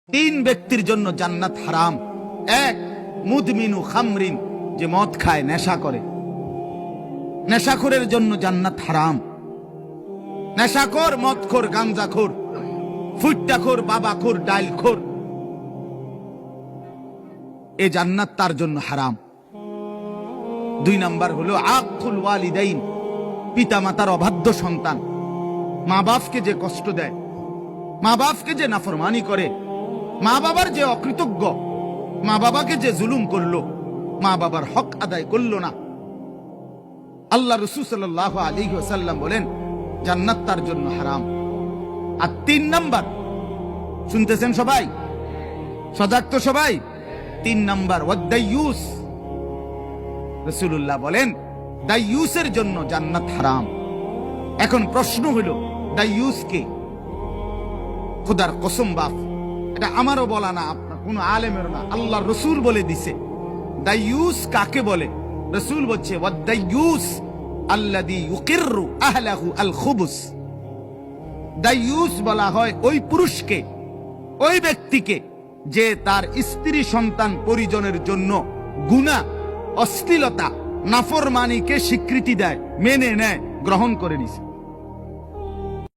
তিন ব্যক্তির জন্য জান্নাত হারাম। এক, মুদমিনু খামরিন, যে মদ খায়, নেশা করে, নেশাখোরের জন্য জান্নাত হারাম। নেশাখোর, মদখোর, গাঞ্জাখোর, ফুট্টাখোর, বাবাখোর, ডাইলখোর, এ জান্নাত তার জন্য হারাম। দুই নাম্বার হলো আকুল ওয়ালিদাইন, পিতা মাতার অবাধ্য সন্তান, মা বাপকে যে কষ্ট দেয়, মা বাপকে যে নাফরমানি করে, মা বাবার যে অকৃতজ্ঞ, মা বাবাকে যে জুলুম করলো, মা বাবার হক আদায় করলো না। আল্লাহ রাসূল সাল্লাল্লাহু আলাইহি ওয়াসাল্লাম বলেন জান্নাত তার জন্য হারাম। আর তিন নাম্বার, শুনতেছেন সবাই, সজাগ তো সবাই? তিন নাম্বার ওয়াদাইয়ুস, রাসূলুল্লাহ বলেন দাইয়ুসের জন্য জান্নাত হারাম। এখন প্রশ্ন হলো দাইয়ুস কে? খোদার কসম বাপ, এটা আমারও বলা না, আপনার কোন আলেমের না, আল্লাহ রসুল বলে দিছে। দাইয়ুস কাকে বলে? রসুল বলছে ওয়াদাইয়ুস আল্লাযী ইউকিররু আহলাহু আল খুবুস। দাইয়ুস বলা হয় ওই পুরুষকে, ওই ব্যক্তিকে যে তার স্ত্রী সন্তান পরিজনের জন্য গুনাহ, অশ্লীলতা, নাফরমানিকে স্বীকৃতি দেয়, মেনে নেয়, গ্রহণ করে নিছে।